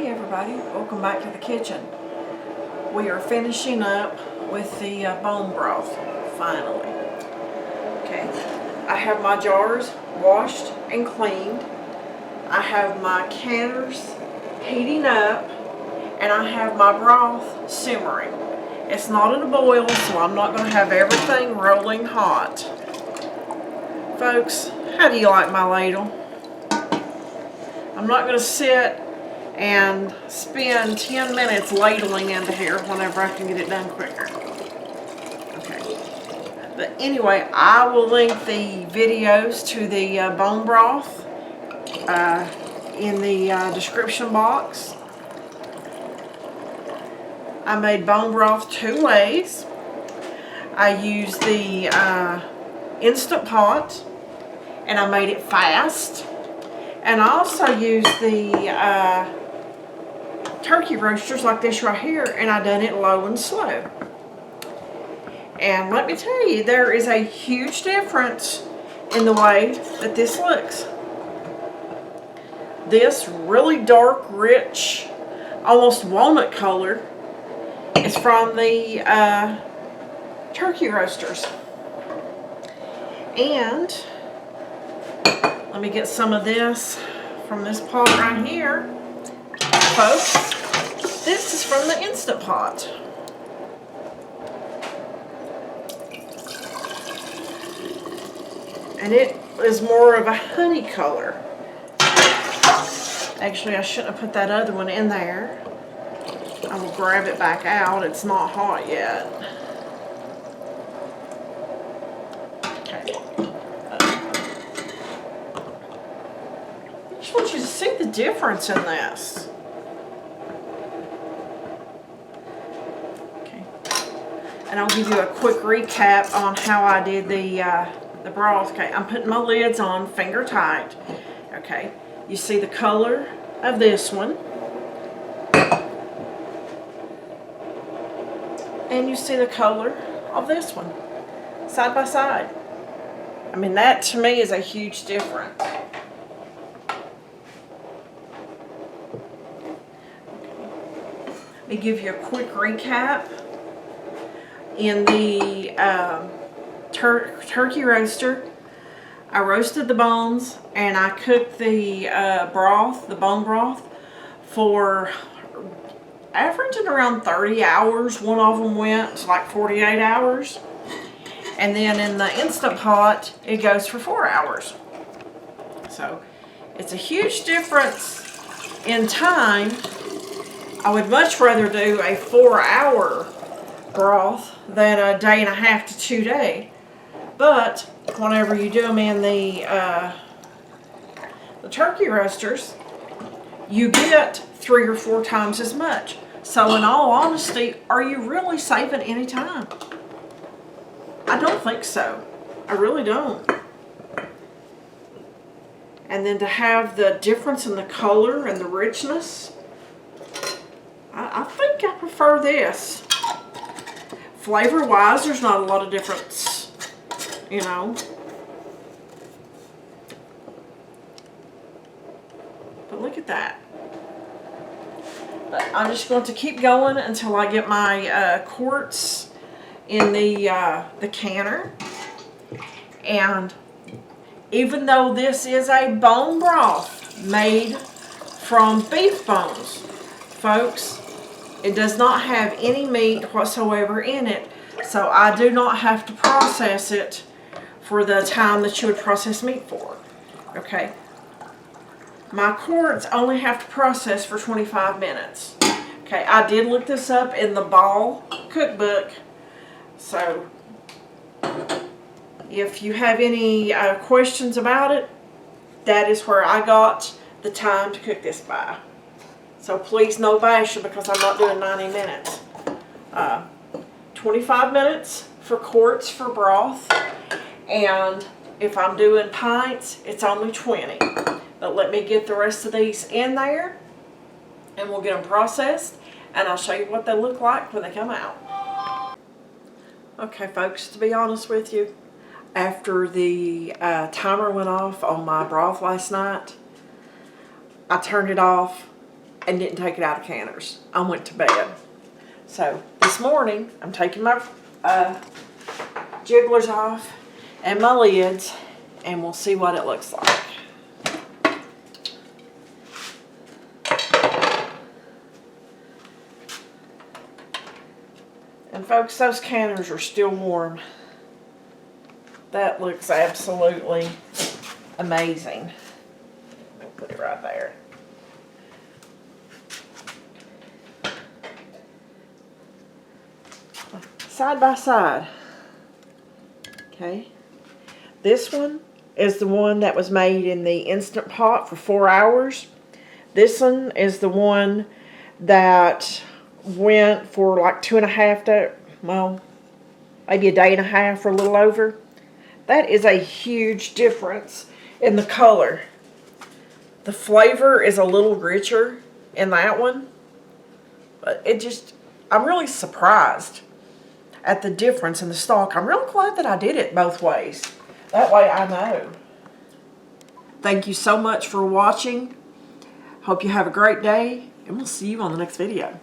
everybody, welcome back to the kitchen. We are finishing up with the bone broth, finally. Okay, I have my jars washed and cleaned. I have my canners heating up, and I have my broth simmering. It's not at a boil, so I'm not going to have everything rolling hot. Folks, how do you like my ladle? I'm not going to sit and spend 10 minutes ladling into here whenever I can get it done quicker. Okay. But anyway, I will link the videos to the bone broth in the description box. I made bone broth two ways. I used the Instant Pot, and I made it fast. And I also used the turkey roasters like this right here, and I done it low and slow. And let me tell you, there is a huge difference in the way that this looks. This really dark, rich, almost walnut color is from the turkey roasters. And let me get some of this from this pot right here. Folks, this is from the Instant Pot. And it is more of a honey color. Actually, I shouldn't have put that other one in there. I will grab it back out. It's not hot yet. Okay. I just want you to see the difference in this. Okay. And I'll give you a quick recap on how I did the broth. Okay, I'm putting my lids on finger tight. Okay, you see the color of this one. And you see the color of this one. Side by side. I mean, that to me is a huge difference. Let me give you a quick recap. In the turkey roaster, I roasted the bones and I cooked the broth, the bone broth, for averaging around 30 hours. One of them went like 48 hours. And then in the Instant Pot, it goes for 4 hours. So it's a huge difference in time. I would much rather do a 4-hour broth than a day and a half to 2 day. But whenever you do them in the turkey roasters, you get 3 or 4 times as much. So in all honesty, are you really saving any time? I don't think so. I really don't. And then to have the difference in the color and the richness, I think I prefer this. Flavor-wise, there's not a lot of difference, you know. But look at that. But I'm just going to keep going until I get my quarts in the canner. And even though this is a bone broth made from beef bones, folks, it does not have any meat whatsoever in it, so I do not have to process it for the time that you would process meat for. Okay, my quarts only have to process for 25 minutes. Okay, I did look this up in the Ball cookbook, so if you have any questions about it, that is where I got the time to cook this by. So please no bashing, because I'm not doing 90 minutes. 25 minutes for quarts for broth, and if I'm doing pints, it's only 20. But let me get the rest of these in there, and we'll get them processed, and I'll show you what they look like when they come out. Okay, folks, to be honest with you, after the timer went off on my broth last night, I turned it off and didn't take it out of canners. I went to bed. So this morning, I'm taking my jigglers off and my lids, and we'll see what it looks like. And folks, those canners are still warm. That looks absolutely amazing. I'll put it right there. Side by side. Okay. This one is the one that was made in the Instant Pot for 4 hours. This one is the one that went for like 2.5 days, well, maybe a day and a half or a little over. That is a huge difference in the color. The flavor is a little richer in that one, but I'm really surprised at the difference in the stock. I'm real glad that I did it both ways. That way I know. Thank you so much for watching. Hope you have a great day, and we'll see you on the next video.